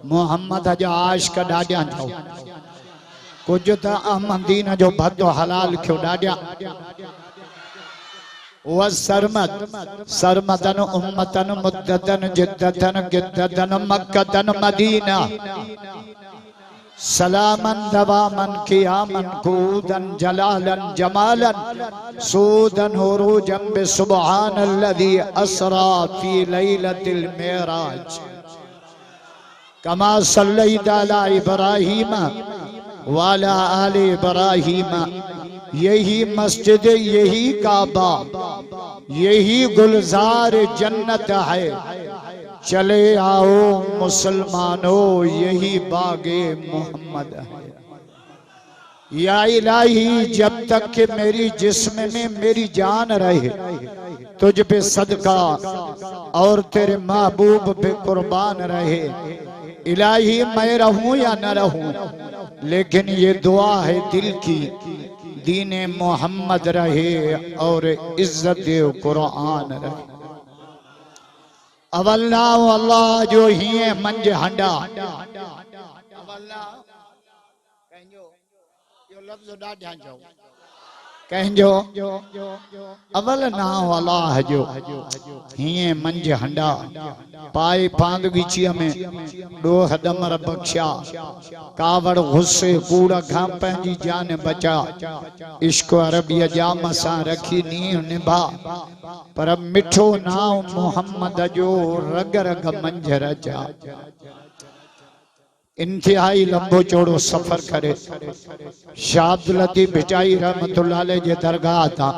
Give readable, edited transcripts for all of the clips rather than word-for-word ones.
मोहम्मद जा आशिक ॾाढा अथव कुछ त अहमदीन जो भदो हलाल क्यों ॾाढा व सरमदन उम्मतन मुद्दतन जिद्दतन गिद्दतन मक्कतन मदीना सलामन दवामन कियामन कूदन जलालन जमालन सूदन हुरूजन बिसुब्हानल्लज़ी अस्रा फी लैलतिल मेराज कमा सल्लैता अला इब्राहीम वाला आले इब्राहीम। यही मस्जिद, यही काबा, यही गुलजार जन्नत है। चले आओ मुसलमानों, यही बागे मोहम्मद है। या इलाही, जब तक कि मेरी जिस्म में मेरी जान रहे तुझ पे सदका और तेरे महबूब पे कुर्बान रहे। इलाही मैं रहूं या न रहूं, लेकिन ये दुआ है दिल की, दीने मोहम्मद रहे और इज्जत कुरान रहे। अवल्ला अल्लाह जो ही मंज हंडा अवल्ला कहियो यो लफ्ज ॾाढा जाओ कहियो अवल ना अल्लाह जो ही मंज हंडा पाए पांद विचिया में डोह दमर बख्शा कावड़ गुस्से कूड़ा घाम पंहिंजी जान बचा। इश्क अरबिया जाम सां रखी नींह निभा पर मिठो नाम मोहम्मद जो रग रग मंझ रचा। इंतहाई लंबो चौड़ो सफर करे शाह अब्दुल लतीफ भिटाई रहमतुल्लाह अलैह जे दरगाह था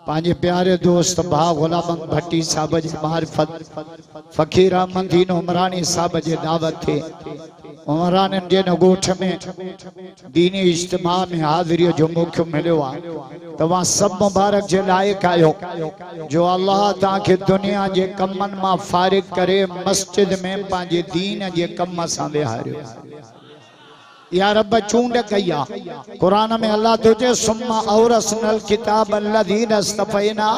पांजे प्यारे दोस्त भा गुलाम भट्टी साहब जी मारिफत फकीर अहमदीन उमरानी साहब जे दावत थे। उमरान जे गोठ में दीनी इज्तिमा में हाज़िरी जो मौक़ो मिलो आ। तवा सब मुबारक जे लायक आयो जो अल्लाह ताके दुनिया जे कमन मां फारिग करे मस्जिद में पांजे दीन जे कम सां विहारियो। या रब चूंड कया कुरान में अल्लाह तुझे सुम्मा औरसनल किताब अल्लज़ीना इस्तफ़ैना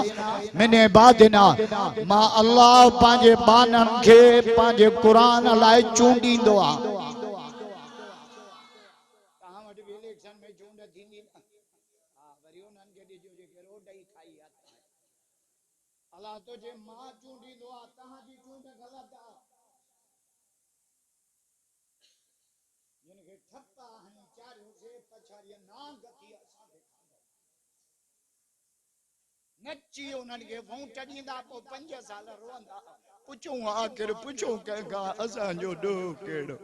मिन इबादिना। मां अल्लाह पांजे बानन के पांजे कुरान लाए चूंडींदो आ। अल्लाह तुझे मां चूंडींदो आ, तहां जी चूंड गलत आ। जिनके ठप्पा हनी चारियों से पछाड़िया ना गति असा दिखांदो नची उन्हनि खे वोट ॾींदा पोइ 5 साल रोंदा पुछूं आख़िर पुछूं कंहिंखां असांजो ॾोह कहिड़ो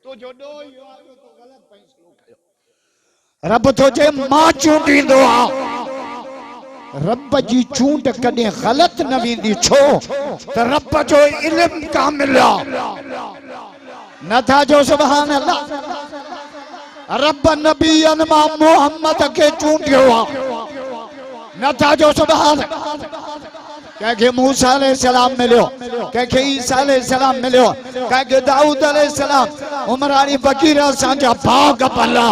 तुंहिंजो ॾोह इहो आहे तो ग़लति फ़ैसिलो कयो। रब तुझे मां चूंडींदो आ। रब जी चूंड कॾहिं ग़लत न वेंदी छो त रब जो इल्म कामिल आ। नथा जो सुभान अल्लाह। रब नबीयन मां मोहम्मद के चूंडियो आ। नथा जो सुभान। कंहिंखे मूसा अलैहिस्सलाम मिलियो, कंहिंखे ईसा अलैहिस्सलाम मिलियो, कंहिंखे दाऊद अलैहिस्सलाम। उमरानी फ़कीर असांजा भाग भला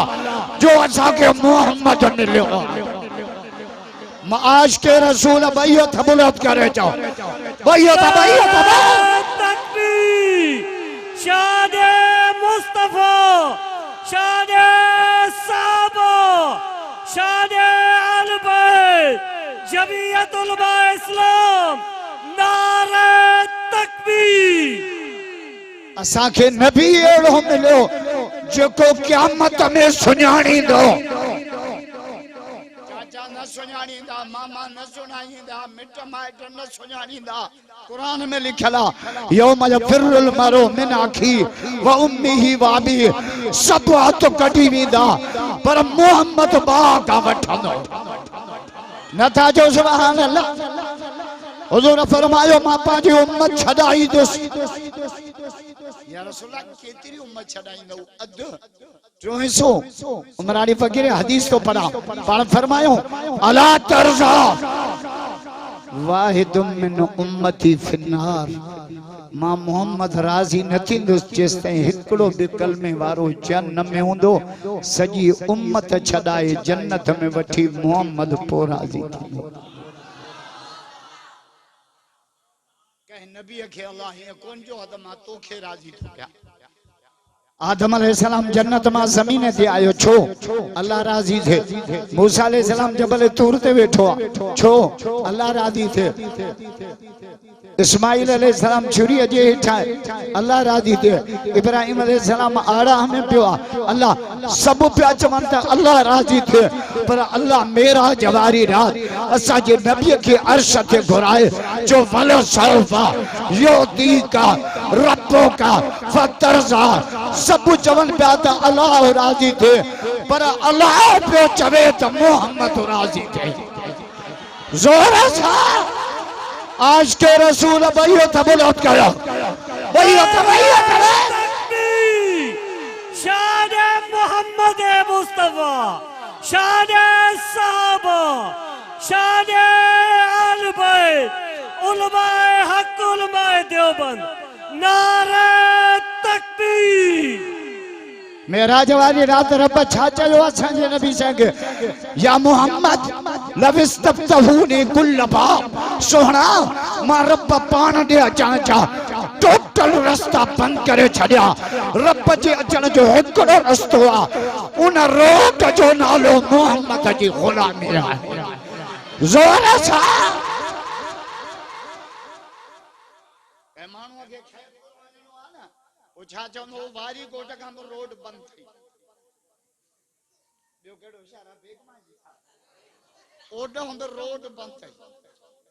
जो असांखे मोहम्मद मिलियो। माश के रसूल भाइयों थबुलत करे जाओ भाइयों तकबीर शादे मुस्तफा शादे साहबा शादे अल बैत जमीयतुल उलमा इस्लाम नारे तकबीर। असांखे नबी अहिड़ो मिलियो जेको क़यामत में सुञाणींदो। न सुञाणींदा, मामा न सुञाणींदा, मिट माइट न सुञाणींदा। कुरान में लिखियल आहे यौम यफिरुल मरउ मिन अखी व उम्मिही व अबी। सब हथ कढी वेंदा पर मोहम्मद बाह खां वठंदो। नथा जो सुभान अल्लाह। हुजूर फरमायो मां पंहिंजी उम्मत छॾाईंदुसि। या रसूल अल्लाह केतिरी उम्मत छॾाईंदो? अधु 400। उमरानी फ़कीर हदीस तो पढ़ा पाण फरमायो अला तरज़ा वाहिदुम मिन उम्मती फिन्नार। मां मोहम्मद राज़ी न थींदुसि जेसिताईं हिकिड़ो बि कलमे वारो जन में हूंदो। सॼी उम्मत छॾाए जन्नत में वठी मोहम्मद पोइ राज़ी थींदो। कंहिं नबी खे अल्लाह हीअं कोन जो त मां तोखे राज़ी थो कयां। आदम अलैहिस्सलाम जन्नत मां ज़मीन ते आयो छो अल्लाह राज़ी थे। मूसा अलैहिस्सलाम जबल तूर ते वेठो आहे छो अल्लाह राज़ी थे। इस्माइल अलैहिस्सलाम छुरी जे हेठा अल्लाह राज़ी थे। इब्राहिम अलैहिस्सलाम आड़ा में पियो आहे अल्लाह सब पिया चवनि त अल्लाह राज़ी थे। पर अल्लाह मेरा जवारी रात असांजे नबी खे अर्श ते घुराए जो वल सौफा योती का रब्बो का फतरजा सब चवन पिया त अल्लाह राज़ी थे। पर अल्लाह पियो चवे त मोहम्मद राज़ी थे। जोर सां आज के रसूल भइयो त बुलंद करो भइयो त शान मोहम्मद मुस्तफा शान साहबा शान आल बैत उलमाए हक उलमाए देवबंद नारे तकबीर। मेराज वाली रात रब छा चयो असांजे नबी संग या मोहम्मद लविस्तफ्तहूनी कुल बाब सोहणा मां रब पाण ॾे अचण जा टोटल रस्ता बंद करे छॾिया। रब जे अचण जो हिकिड़ो रस्तो आहे उन रोट जो नालो मोहम्मद जी ग़ुलामी आहे। ज़ोर सां माण्हूअ खे वो छा चवंदो वारी कोट खां रोड बंद थी ॿियो कहिड़ो इशारा बेगमा जी ओॾो हूंदो रोड बंद थी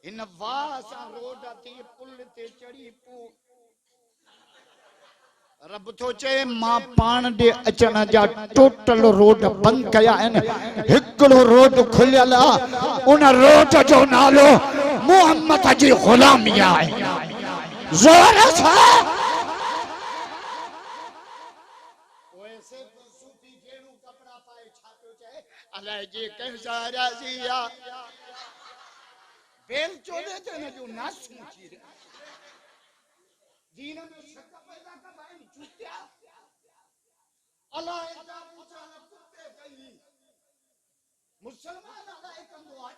हिन वाह सां रोड ते पुल ते चढ़ी पू रब थो चए मां पाण ॾे अचण जा टोटल रोड बंद कया आहिनि। हिकिड़ो रोड खुलियल आहे उन रोड जो नालो मोहम्मद जी ग़ुलामी आहे। ज़ोर सां अलाए जे कंहिंसां राज़ी आहे बेल चोदे ते न जो नासूं थी रहिया दीन में शक पैदा कंदा आहिनि चूतिया अलाए जा पूछा न कुत्ते कई मुसलमान अलाए कंदो आहे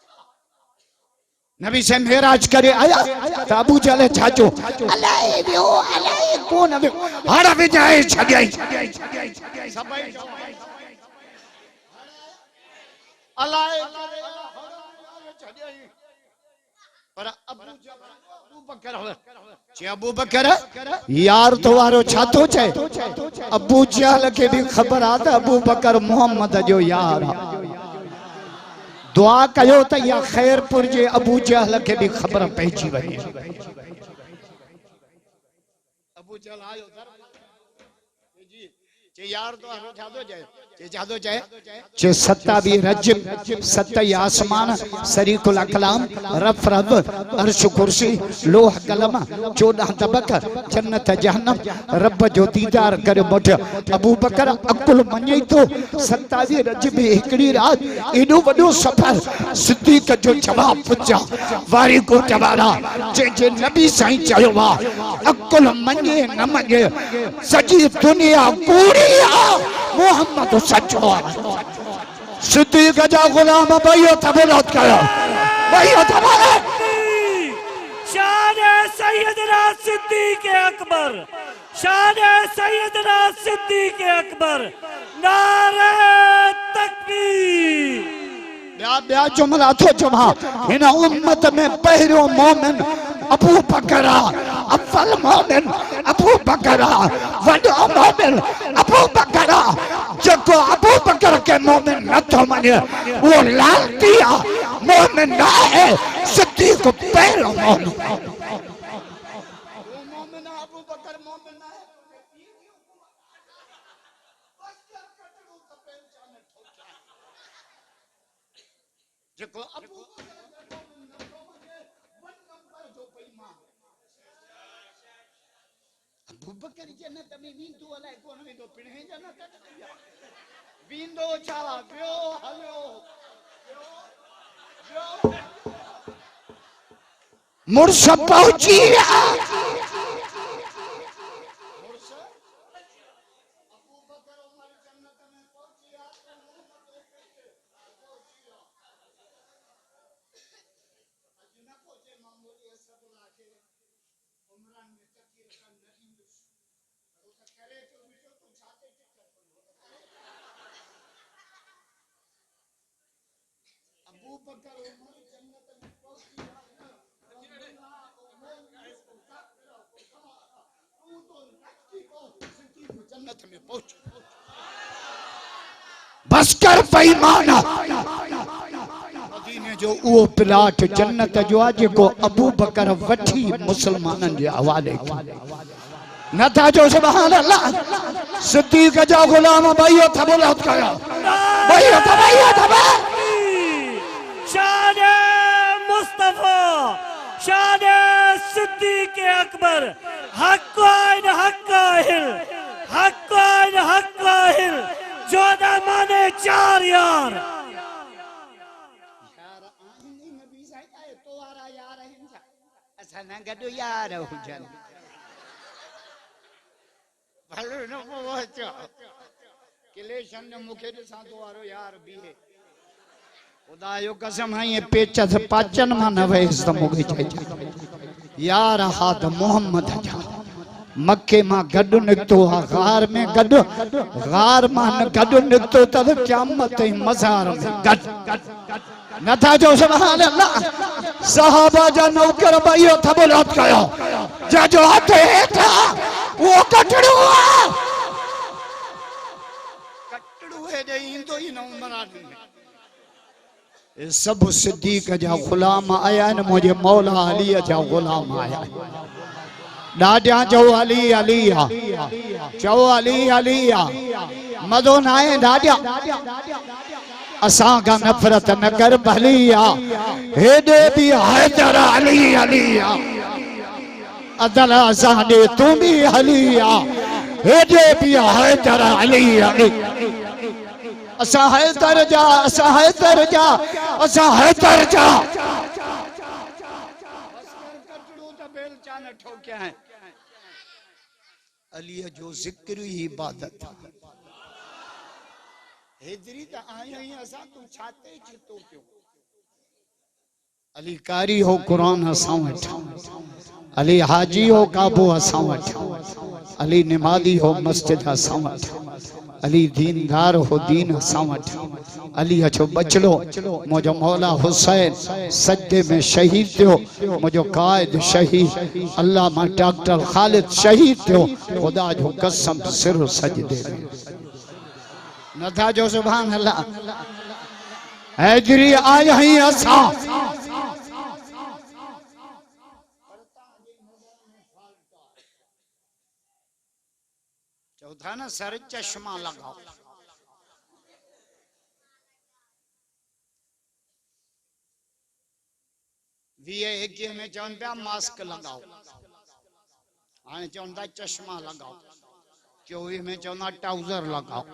नबी से मेराज करे आया त अबू जहल छाचो अलाए वियो अलाए कोन वियो हड़ विजाए छॾियई सभई अलाए पर अबू बकर यार तो वारो छा थो चए अबू जहल खे भी ख़बर आ त अबू बकर मोहम्मद जो यार दुआ कयो त या खैरपुर जे अबू जहल खे भी खबर पइजी वई। अबू जहल आयो जी यार तो वारो छा थो चए चे 27 रजब 27 आसमान सरीकुल अकलाम रफ रब अर्श कुर्सी लोह कलम 14 तबक जन्नत जहन्नम रब जो दीदार करे मोट अबू बकर अकुल मञे तो 27 रजब हिकड़ी रात एडो वडो सफर सिद्दीक जो जवाब पुछा वारी कोट वाला जे नबी साईं चयो वा अकुल मञे न मञे सजी दुनिया कूड़ी मोहम्मद सचो सिद्दीक जा गुलाम भइयो त बुलंद कयो भइयो त शान सैयदना सिद्दीक अकबर शान सैयदना सिद्दीक अकबर नारे तकबीर। ॿिया जुमला थो चवां हिन उम्मत में पहिरियों मोमिन अबू बकर अव्वल मोमिन अबू बकर वॾो मोमिन अबू बकर जेको अबू बकर के मोमिन नथो मञे उहो लालती आहे मोमिन न आहे सिद्दीक पहिरियों मोमिन अबू बकर मोमिन न आहे जेको अबू अबू बकर जन्नत में वेंदो अलाए कोन वेंदो पिणे जन्नत वेंदो छा वियो हलियो मुर्श पहुची विया जन्नत में पहुंच बस कर बेईमान मदीने जो वो प्लाट जन्नत जो आज को अबू बकर वठी मुसलमानन जे हवाले न था जो सुभान अल्लाह सिद्दीक जा गुलाम भाइयो था बोला कया भाइयो था शान मुस्तफा शान सिद्दीक अकबर हक़ काहिल जो न माने चार यार नबी साईं आए तो वारा यार आहिन छा असा न गडो यार हुजन भलो न पहुंचो किलेशन ने मुखे सा तो वारो यार बीहे खुदा यो कसम है ये पेचस पाचन मा न वैस त मुखे चाहिए यार हाथ मोहम्मद जा मक्के मां गडु निकतो गार में गडु गार मां गडु निकतो तब क़यामत मज़ार में गड न था जो सुभान अल्लाह सहाबा जा नौकर भाइयो था बोला कयो जा जो हाथ है था वो कटड़ू है दे इंदो ही न मराठी में सब सिद्दीक जा गुलाम आया न मुझे मौला अली जा गुलाम आया डाडिया चो अली अलिया चो अली अलिया मदो नाए डाडिया असा का नफरत न कर भलिया हेडे भी हैदर अली अलिया अदल असा दे तू भी हलिया हेडे भी हैदर अली अली असा हैदर जा असा हैदर जा असा हैदर जा ठोके हैं अली जो जिक्र ही इबादत हेदरी त आया ही असा तू छाते चितो पियो अली कारी हो कुरान असा वठ अली हाजी हो काबो असा वठ अली निमादी हो मस्जिद असा वठ अली दीनदार हो दीन असा वठ अली अचो बचलो मुझो मौला हुसैन सजदे में शहीद थियो मुझो कायद शहीद अल्लाह मा डॉक्टर खालिद शहीद थियो खुदा जो कसम सिर सजदे में न था जो सुभान अल्लाह हैदरी आया ही असा चौथा ना सर चश्मा लगाओ वीए एक में चवन पिया मास्क लगाओ हाँ चवंदा चश्मा लगाओ 24 में चवंदा ट्राउजर लगाओ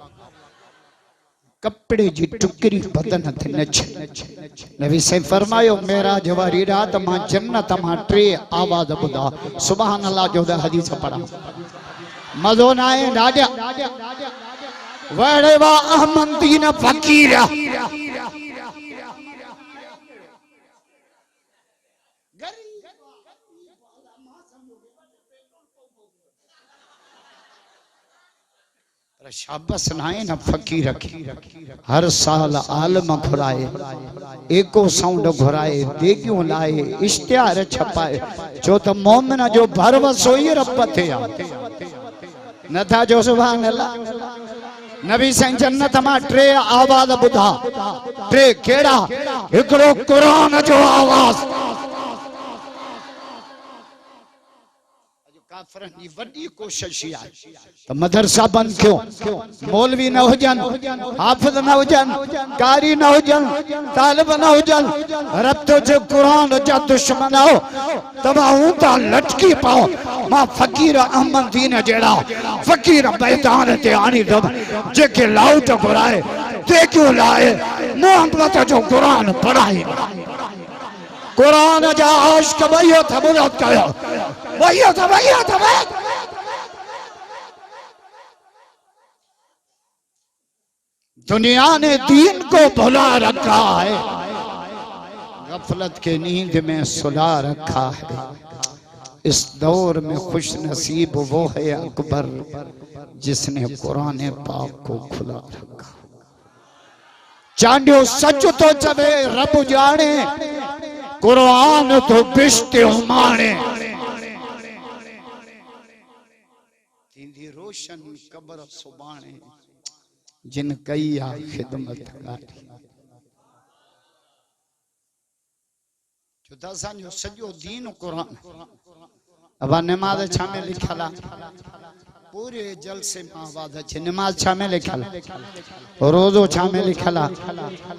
कपड़े जी टुकरी बदन ते नच नबी से फरमायो मेराज वारी रात मां जन्नत मां 3 आवाज बुधा सुभान अल्लाह जो हदीस पढ़ा मज़ो न आए डाडिया वड़े वा अहमदीन फकीर शाबस नाए न फकीर की हर साल आलम घुराए एको साउंड घुराए देगियों लाए इश्तिहार छपाए जो तो मोमिन जो भरवसो ही रब थे न था जो सुभान अल्लाह नबी साईं जन्नत मां 3 आवाज बुधा 3 केड़ा एकड़ो कुरान जो आवाज काफरन की बड़ी कोशिश है तो मदरसा बंद क्यों मौलवी न हो जान हाफिज न हो जान कारी न हो जान तालिब न हो जान रब तो जो कुरान जा दुश्मन हो तब ता लटकी पाओ मां फकीर अहमद दीन जेड़ा फकीर मैदान ते आनी दब जेके लाउट घुराए ते क्यों लाए मोहम्मद जो कुरान पढ़ाई कुरान जा आशिक भइयो था बुलंद कयो भइयो था दुनिया ने दीन को भुला रखा है गफलत के नींद में सुला रखा है इस दौर में खुश नसीब वो है अकबर जिसने कुरान पाक को खुला रखा चांडियो सच तो चवे रब जाने कुरान तो बिश्ते माने रोशन कबर सुबाने जिन कई आ खिदमत गाड़ी जुदा जो सजो दीन कुरान अब नमाज छा में लिखला पूरे जलसे मावाद छे नमाज छा में लिखला रोजो छा में लिखला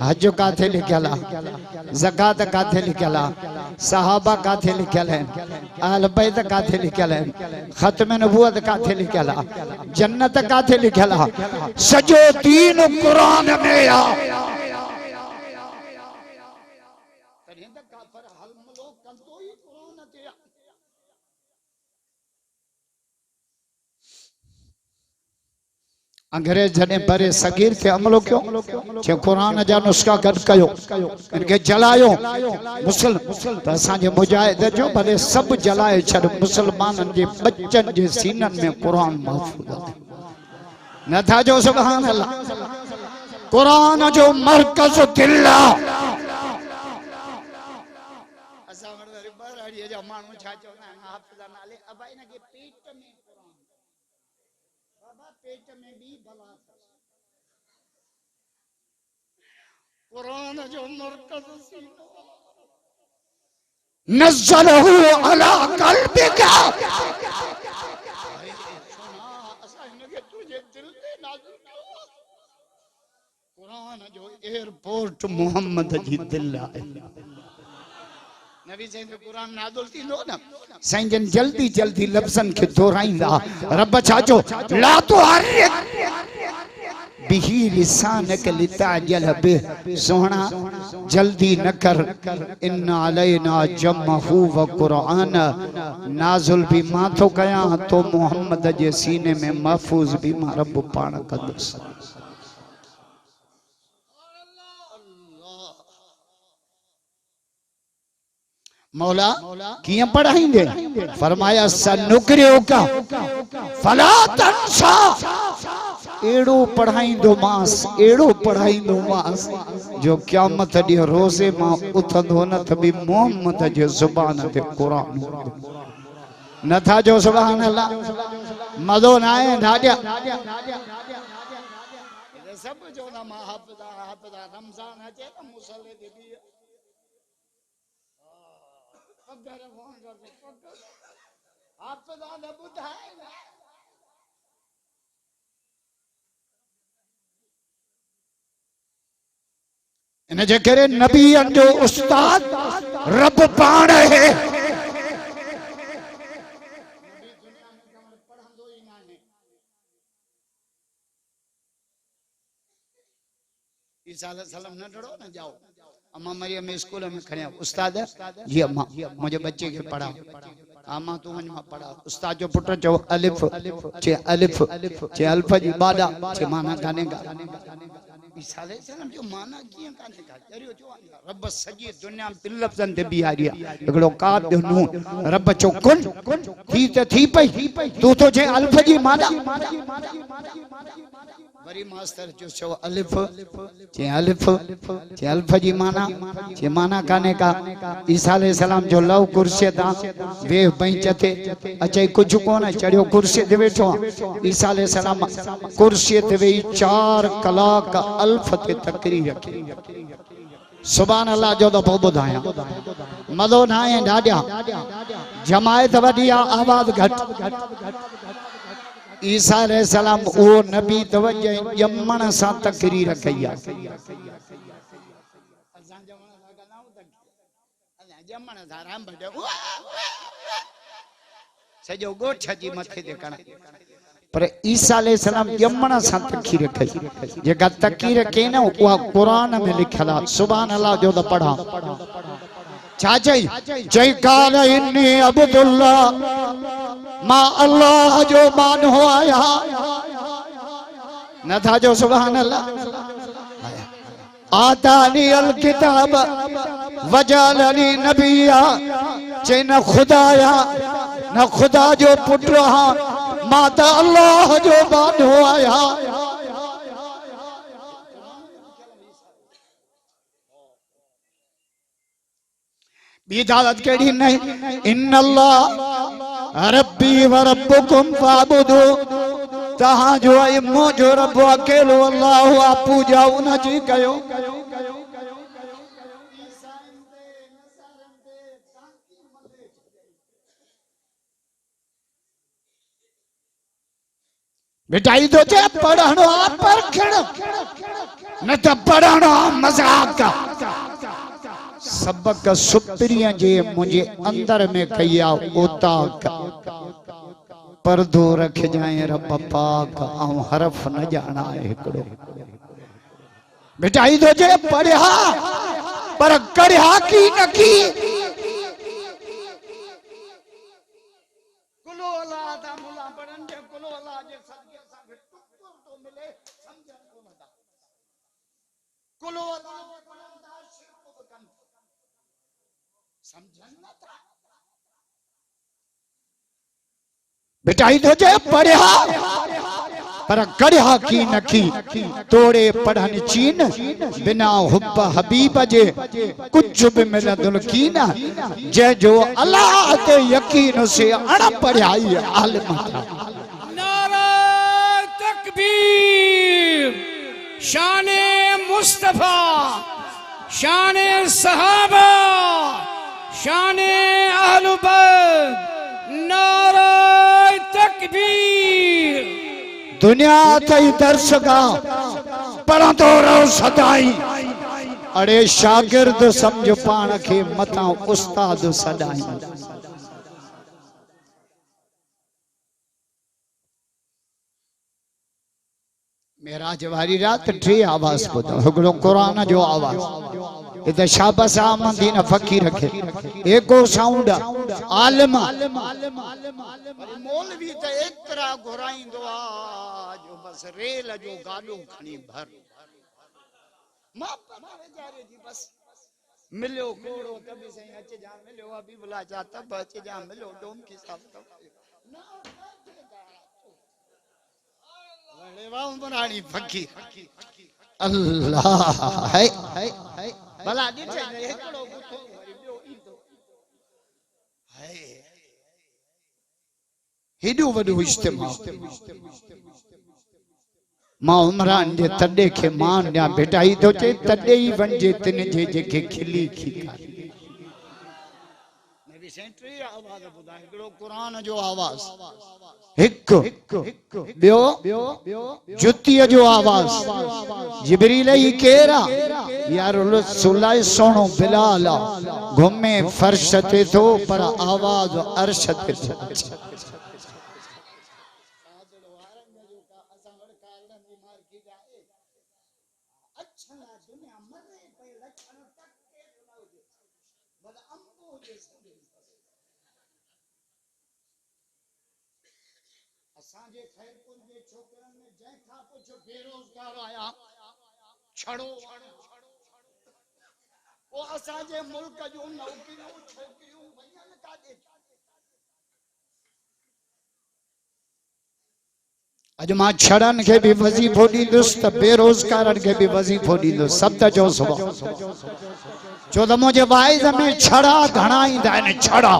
हज काथे लिखला ज़कात काथे लिखला सहाबा काथे लिखला अहल बैत काथे लिखला खत्म नबूवत काथे लिखला जन्नत काथे लिखला सजो दीन कुरान में आ अंग्रेज जने बरे सगीर के अमलो क्यों जे कुरान जा नुस्खा गड कयो इनके जलायो मुसलमान त असा जे मुजाहिद जो भले सब जलाए छड़ मुसलमानन जे बच्चन जे सीनन में कुरान महफूज न था जो सुभान अल्लाह कुरान जो मरकज दिल्ला असा वरे बराड़ी जा मानू छा चवना हाफिज़ नाले अब इन के पेट में पेट में भी भला कुरान जो मरकज नज़लहु अला क़ल्बिका तुझे दिल में नाज़िल किया कुरान जो एयरपोर्ट मोहम्मद जी दिल आहे नबी साईं जो कुरान नाज़िल थींदो न साईं जन जल्दी जल्दी लफ्ज़न के दोहराईंदा रब छाजो ला तो हरिक बिही लिसानक लिताजल बे सोहना जल्दी न कर इन्ना अलैना जमहु व कुरान नाज़िल भी मां तो कया तो मोहम्मद जे सीने में महफूज भी मां रब पाण कंदुस मौला किया पढ़ाएंगे फरमाया सनुकरियो का फला तंसा एड़ो पढ़ाईंदो मास जो क़यामत डी रोज़े मां उथंदो न त भी मोहम्मद जे ज़ुबान ते कुरान न था जो सुभान अल्लाह मज़ो न आए ढाडिया सब जो ना मां हाफ़िज़ा रमज़ान अचे त मुसल्ले ते भी इन जे करे नबी जो उस्ताद रब पाण है ईसा अलैहिस्सलाम न डरो न जाओ अम्मा मरियम स्कूल में खड़े उस्ताद जी अम्मा मुझे बच्चे के पढ़ा अम्मा तू वञ मां पढ़ा उस्ताद जो पुट चो अलिफ चे अल्फ जी बादा चे माना गाने गा ईसा अलैहिस्सलाम जो माना किए गाने गा जरियो जो रब सजी दुनिया में बिल लफ्ज़न ते बिहारिया एकड़ो काब जो नून रब चो कुन थी त थी पई तू तो जे अल्फ जी माना वरी मास्टर जो चो अलिफ चे अल्फ जी माना काने का ईसा अलैहिस्सलाम जो लव कुर्सी ता वे बेंच ते अचे कुछ कोन चढ़ियो कुर्सी ते बैठो ईसा अलैहिस्सलाम कुर्सी ते वे 4 कलाक अल्फ ते तकरीर रखी सुभान अल्लाह जो तो बहुत बुधाया मज़ो न आए ॾाढा जमायत वॾी आवाज घट ईसा अलैहिस्सलाम वो नबी तवज्जो जमण सा तकरीर कई सजो गोठ जी मथे ते कण पर ईसा अलैहिस्सलाम जमण सा तकरीर कई जेका तकरीर कई न उहा कुरान में लिखल आहे सुभान अल्लाह जो तो पढ़ा जय काल इन्नी अब्दुल्लाह मा अल्लाह जो मान हो आया न था जो सुभान अल्लाह आतानी अल किताब वजालनी नबिया चे न खुदाया न खुदा जो पुत्र हाँ माता अल्लाह जो मान हो आया बी दावत केड़ी नहीं, इन्नल्लाह रब्बी व रब्बुकुम फाबुदू, तहां जो है मुझो रब अकेलो अल्लाह आप पूजा उन जी कयो। बेटाई तो चे पढ़णो परखण न त पढ़णो मजाक। सबक सुप्रिय जे मुझे अंदर में कया ओता पर्दो रख जाए रब पाक आऊं हरफ न जाना है हिकड़ो। बेटाई तो जे पढ़या पर करया की न की। कुलो अल्लाह दा मुला पढ़न जे कुलो अल्लाह जे सदके सा टुकुर तो मिले समझन को नदा। कुलो अल्लाह पढ़न दा शिरक बकन समझन न था। बेटाई तो जे पढ़या पर करया की न की। तोड़े पढ़न चीन बिना हुब्ब हबीब जे कुछ भी मिलदुल कीन। जे जो अल्लाह ते यकीन से अण पढ़ाई आलिम था। नारा तकबीर, शाने मुस्तफा, शाने सहाबा, शाने अहलु बैत, नारा तकबीर। दुनिया तई दर्शका पढ़ंदो रहो सदाई। अड़े शागिर्द समझ पान के मथा उस्ताद सदाई। मेराज वारी रात टे आवाज ॿुधो। हिकिड़ो क़ुरान जो आवाज, इधर शाबाश आमदी न फकीर के एको साउंड आलिम। मौलवी तो एतरा घुराइंदो आ जो बस रेल जो गाडो खणी भर। मां जारे जी बस मिलो कोड़ो कभी सही अच जा मिलो अभी बुला जा तब अच जा मिलो डोम की साहब तब ना वणे वाम बनानी फकीर अल्लाह है भला ॾिठे हिकिड़ो गुथो वरी ॿियो ईंदो है। हेॾो वॾो इज्तिमा मां उमरान जे तॾे खे मान ॾियां। बेटाई तो चे तॾे ई वञे तिन जे जेके खिली खिकारी। नबी सेंट्री आवाज ॿुधा। हिकिड़ो क़ुरान जो आवाज, हिकु ॿियो जुतीअ जो आवाज। जिब्रील ही केरा यार रसूल सोनो बिलाल घुमे फर्श ते तो पर आवाज अर्श ते। असांजे खैरपुर जे छोकरन में जंहिंखां पुछो बेरोजगार आया छड़ो वो असांजे मुल्क जो नौकरियूं छोकरियूं वञन काॾे। अज मां छड़न के भी वजीफो ॾींदुसि त बेरोजगारन के भी वजीफो ॾींदुसि। सब्द जो सुबह छो त मुंहिंजे वाइज़ में छड़ा घणा ईंदा आहिनि। छड़ा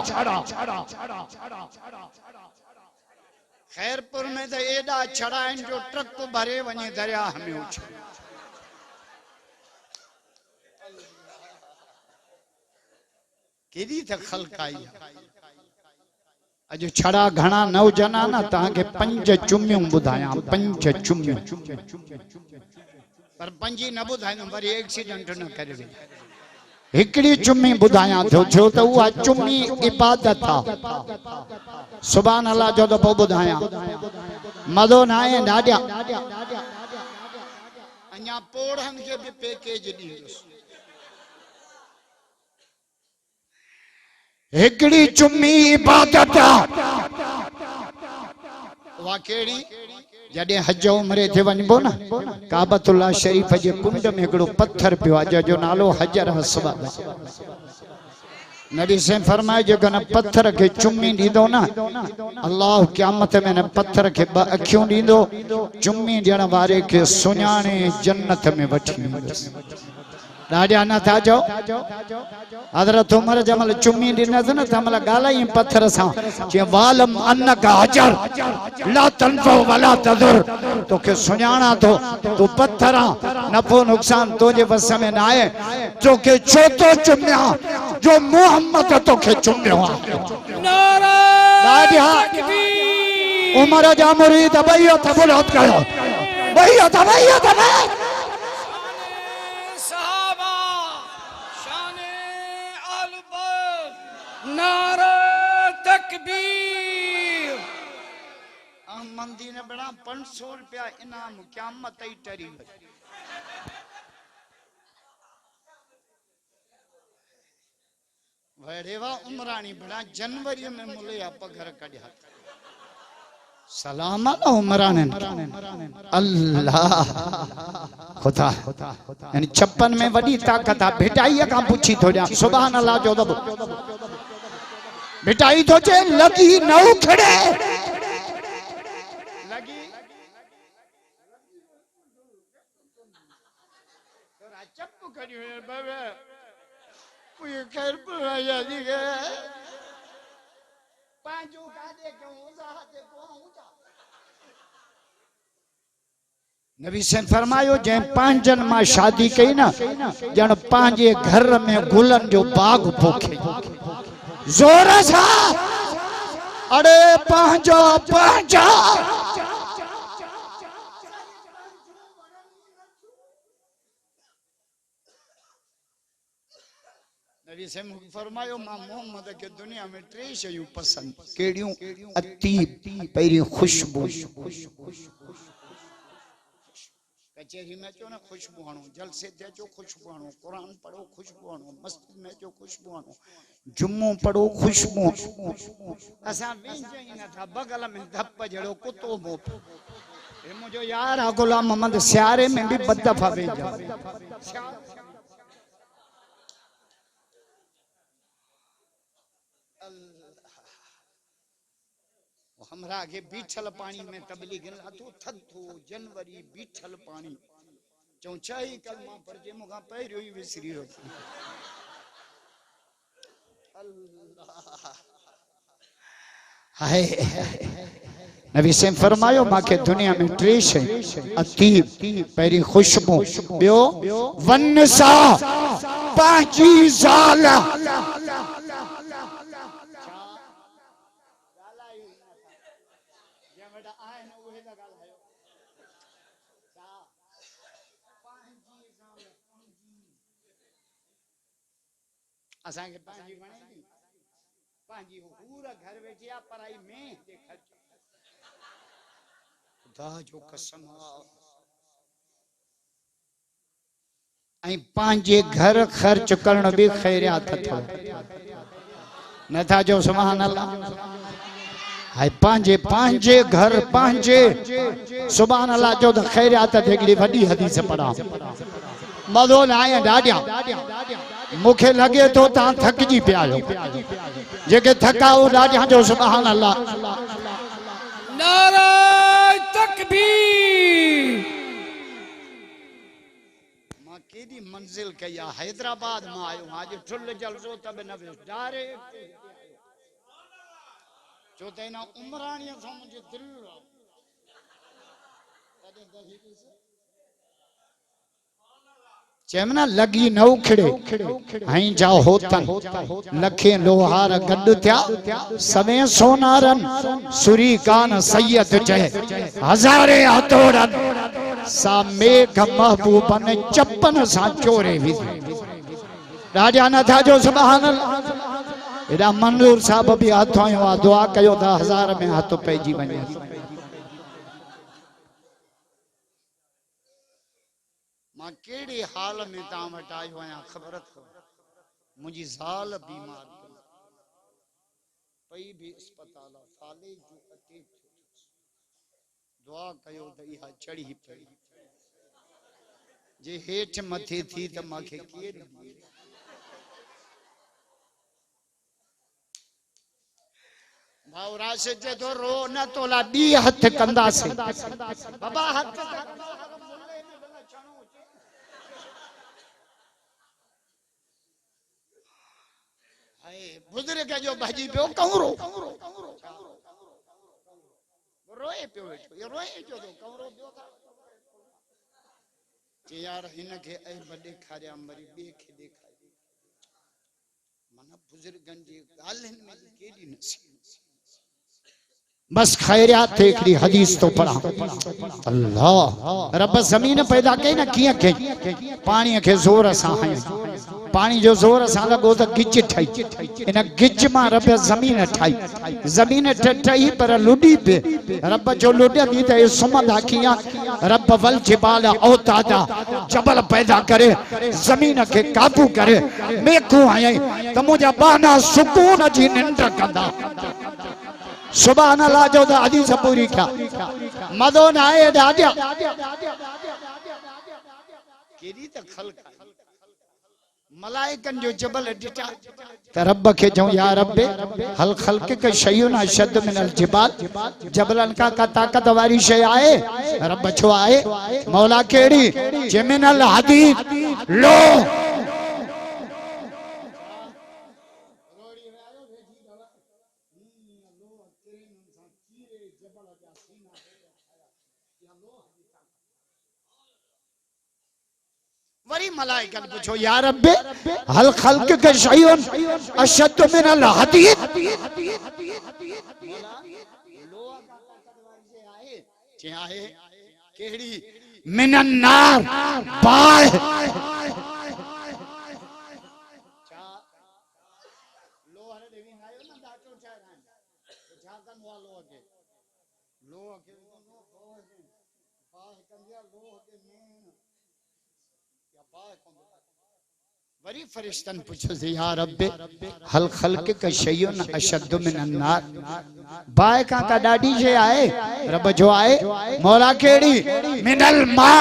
खैरपुर में तो एडा छड़ा आहिनि जो ट्रक भरे वञे दरिया में उछ। केडी त ख़ल्क़ आई। अज छड़ा घणा न हुजनि न तव्हांखे 5 चुमियूं ॿुधायां। 5 चुमियूं पर 5 न ॿुधाईंदुमि वरी एक्सीडेंट न करे वे। हिकड़ी चुम्मी ॿुधायां थो छो त उहा चुम्मी इबादत आ। सुभान अल्लाह जो तो ॿुधायां मज़ो न आहे ॾाढा। अञा पोड़नि खे बि पैकेज ॾींदुसि। हिकड़ी चुम्मी इबादत आ। उहा केड़ी? जॾहिं हज उमरे थे वञबो न काबतुल्लाह शरीफ जे कुंड में हिकिड़ो पत्थर पियो आहे जो नालो हजर अस्वद। नबी से फरमाए जेको न पत्थर के चुम्मी ॾींदो न अल्लाह क़यामत में न पत्थर के 2 अखियूं ॾींदो। चुम्मी ॾियण वारे खे सुञाणे जन्नत में वठी वेंदुसि। राजा न था जो हजरत उमर जमल चुम्मी दिनस न तमल गालाई पत्थर सा जे वालम अन्न का हजर ला तनफो वला तदुर तो के सुनाना तो पत्थरा नफो नुकसान तो जे बस में ना आए जो के छोटो चुम्या जो मोहम्मद तो के चुम्यो नारा राजा उमर जा मुरीद भैया तबलत करो भैया तबे नारा तकबीर मंदी ने बड़ा 500 रुपया इनाम क़यामत ही टरी वड़ेवा उमरानी बड़ा जनवरी में मुले पघर कढिया सलाम अला उमराने अल्लाह खुदा यानी 56 में वडी ताकत आ भेटाई का पूछी थोड़ा सुभान अल्लाह जो दब भेटाई तो चे लगी नौ खड़े लगी तो राचप खड़ी है बाबा कोई खैर पुराया दी के पांचो का दे के उजाहते पहुंचा नबी से फरमायो जे 5 जन मां शादी कई ना जन पांजे घर में गुलन जो बाग पोखे जोर सा अरे पहुंचो नबी से फरमायो मां मोहम्मद के दुनिया में 3 शयूं पसंद केड़ियों अतीब पहिरी खुशबू कचहरी में चो ना खुशबू आनो जलसे दे जो खुशबू आनो कुरान पढ़ो खुशबू आनो मस्जिद में जो खुशबू आनो जुम्मो पढ़ो खुशबू असा वेंजई न था बगल में धप जड़ो कुतो मो ए मुजो यार आ गुलाम मोहम्मद सियारे में भी बदफा वेंजा हमरा आगे बीठल पानी में तबलीग तो थो जनवरी बीठल पानी चौचाई कलमा पर जे मुगा पहिरियो ही विसरी हो हाय नबी से फरमायो माके दुनिया में 3 है अतीब पहिरी खुशबू बियो वनसा पांची जाला असा के पांजी बनेगी पांजी पूरा घर बेचिया पराई में देखा खुदा जो कसम आई पांजे घर खर्च करण भी खैरियत थो न था जो सुभान अल्लाह हाय पांजे घर पांजे सुभान अल्लाह जो खैरियत देखली वडी हदीस पढ़ा मदो आया डाडिया मुखे लगे तो ता थक जी पियायो जेके थकाओ डाडिया जो सुभान अल्लाह नारा तकबीर मां केदी मंजिल कया हैदराबाद में आयो आज ठुल जलसो तब न डारे जो तेना उमरानी सो मुझे दिल चेमना लगी नौ खड़े हई जा होतन लखे लोहार गड थिया सवे सोनारन सुरी कान सैयद जय हजारे हथोड़न सा मेघ महबूबन चप्पन सा चोरे भी राजा न था जो सुभान अल्लाह एडा मंजूर साहब भी हाथ आयो दुआ कयो था 1000 में हाथ पेजी वने मां केड़े हाल में ता वट आयो आया खबर थो मुजी जाल बीमार पई भी अस्पताल फाले जो अटे दुआ कयो त इहा चढ़ी पई जे हेठ मथे थी त माखे केर भावरा से जे तो रो न तोला दी हथ कंदा से बाबा हथ बुजुर्ग जो भाजी पियो कौरो रोए पियो वेठो ये रोए जो तो कौरो पियो था कि यार इनके ऐ बड़े खारिया मरी बे के देखाई मन बुजुर्गन जी गालन में केडी नसीब बस खैरियत देखरी हदीस तो पढ़ा अल्लाह रब जमीन पैदा कई ना किया के पानी के जोर सा है पानी जो जोर सा लगो तो गिच ठाई इन गिच में रब जमीन ठाई जमीन ठाई पर लुडी पे रब जो लुडे दी ते सुमदा किया रब वल जिबाल औतादा जबल पैदा करे जमीन के काबू करे मैं को आया तो मुझे बाना सुकून जी निंद कंदा सुभान अल्लाह जो हदीस पूरी क्या मदो न आए दादिया केरी त खल्क मलाइकन जो जबल डिटा त रब के जो या रब हल खल्क के शयुन अशद मिन अल जिबाल जबलन का ताकत वाली शय आए रब छो आए मौला केड़ी जमिनल हदीद लो वरी मलाइकन पूछो या रब हल खल्क के शयुन अशद मिन अल हदीद केड़ी मिनन नार बाय वरी फरिश्तन पूछो या रब हल खल्क का शयुन अशद मिन अन्नार बाय का डाडी जे आए रब जो आए मौला केड़ी मिनल मा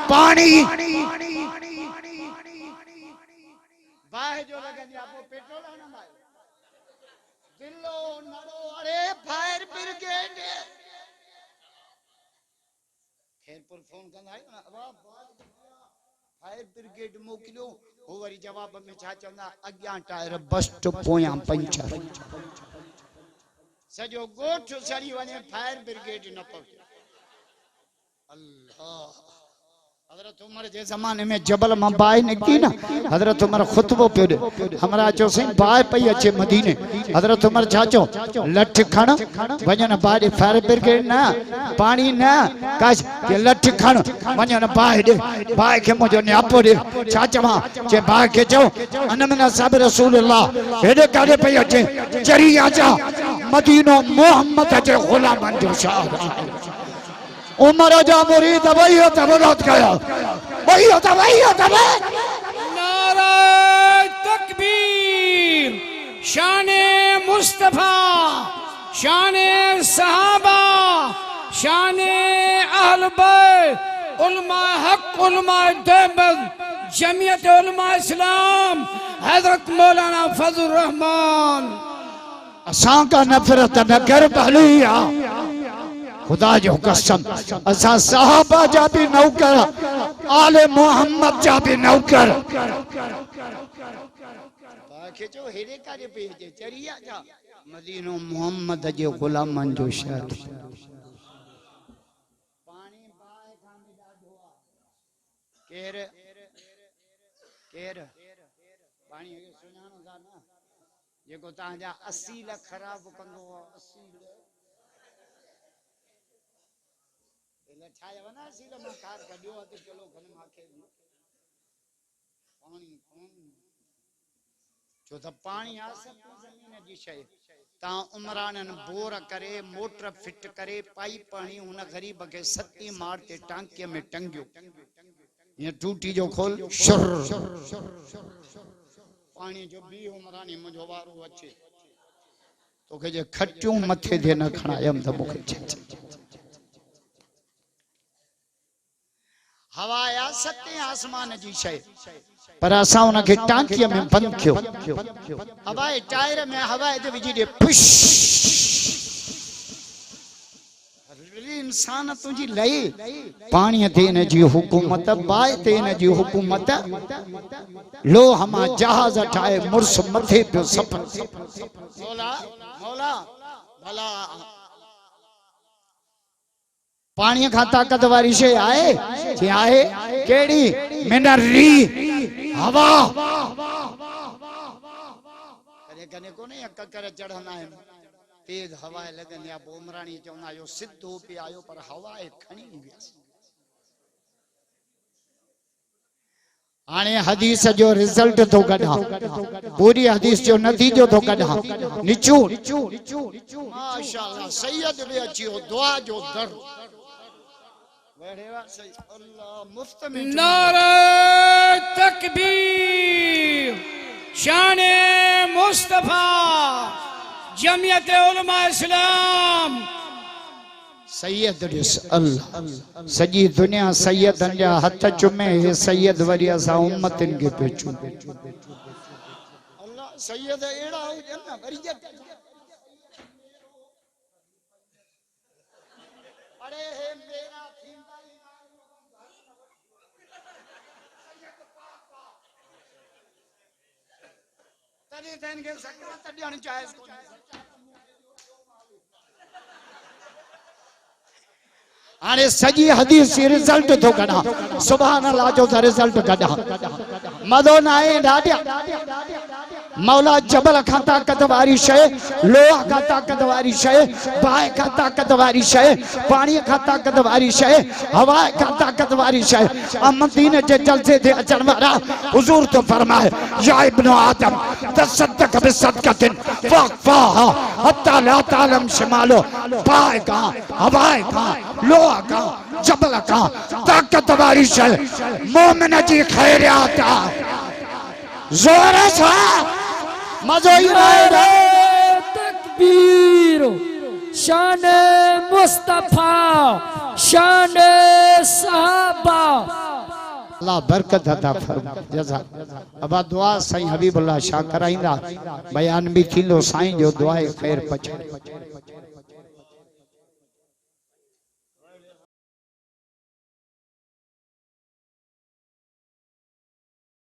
पानी बाय जो लगन आपो पेट्रोल ना भाई दिलो नरो अरे फायर ब्रिगेड खैरपुर फोन कंदा आयो ना वाह फायर ब्रिगेड मोकिलियो हो वरी जवाब में छा चंदा अग्या टायर बस्ट पोया पंचर सजो गोठ सड़ी वने फायर ब्रिगेड न पहुंचे अल्लाह हजरत उमर जे जमाने में जबल में बाय निकती ना हजरत उमर खुतबो पे हमरा जो से बाय पई अचे मदीने हजरत उमर चाचो लठ खण वजन बाय फायर ब्रिगेड ना पानी ना काश के लठ खण वजन बाय दे बाय के मुजो न्यापो दे चाचमा जे बाय के जो अनमना साहब रसूलुल्लाह हेडे काडे पई अचे चरी आजा मदीनो मोहम्मद जे गुलामन जो शाह उमर जा मुरीद वही होता विरोध करो वही होता नारा तकबीर शाने मुस्तफा शाने सहाबा शाने अहल बैत उलमा हक उलमा देवबंद जमीयत उलमा इस्लाम हजरत मौलाना फजल रहमान असां का नफरत न कर भलिया खुदा जो कसम असा साहबा जा भी नौकर आले मोहम्मद जा भी नौकर बाकी जो हेरे कारे पे जे चरिया जा मदीनो मोहम्मद जे गुलामन जो शहर पानी बाय खाने डाढो केर केर पानी सुनानो था ना जेको ता जा असील खराब कंदो असील छाया वना सील में कार कढियो अधु किलो खन माखे पानी जो त पानी आसे जमीन जी शय ता उमरानन बोर करे मोटर फिट करे पाइप पानी उन गरीब के सती मार ते टांके में टंगियो ये टूटी जो खोल शुर पानी जो बी उमरानी मुझो वारो अचे तो के जे खटियूं मथे दे न खणायम त मुखे हवाया सते आसमान जी शय पर असा उन के टांकी में बंद कियो हवाए टायर में हवा दे विजी दे पुश इंसान तुझी लई पानी ते इन जी हुकूमत बाय ते इन जी हुकूमत लो हमा जहाज ठाए मुर्स मथे पे सफर मौला मौला भला पानी का ताकत वाली शे आए जे आए केड़ी मिनरी हवा करे कने को नहीं अक करे चढ़ना है तेज हवाएं लगन या बोमरानी चवना यो सिद्धो पे आयो पर हवाएं खणी वियस आने हदीस जो रिजल्ट तो कढा पूरी हदीस जो नतीजो तो कढा निचू माशाअल्लाह सैयद भी अचियो दुआ जो दर वेड़ेवा सही अल्लाह मुफ्त में नारे तकबीर शाने मुस्तफा जमियत उलमा इस्लाम सैयद रिस अल्लाह सजी दुनिया सैयदन जा हथ चुमे हे सैयद वरी असा उम्मतिन के पेचू अल्लाह सैयद एड़ा हो जन्ना वरी अरे हे मेरा थींदा तने तन के सकरा तडियान जायज कोनी आने सजी हदीस रिजल्ट तो कढा सुभान अल्लाह जो रिजल्ट कढा मदो नाए डाडिया मौला जबल का ताकत वाली शय लोहा का ताकत वाली शय बाय का ताकत वाली शय पानी का ताकत वाली शय हवा का ताकत वाली शय मदीने के जलसे थे अचन वाला हुजूर तो फरमाए या इब्न आदम तसद्दक बिसदकतिन फखफा हत्ता ला तालम शिमालो बाय का हवा का लोहा का जबल का ताकत वाली शय मोमिन जी खैरियत जोर से मजो ही रहे तकबीर शान मुस्तफा शान सहाबा अल्लाह बरकत अता फरमा जज़ा अब दुआ साईं हबीबुल्लाह शाह कराइंदा बयान भी थींदो साईं जो दुआ खैर पचे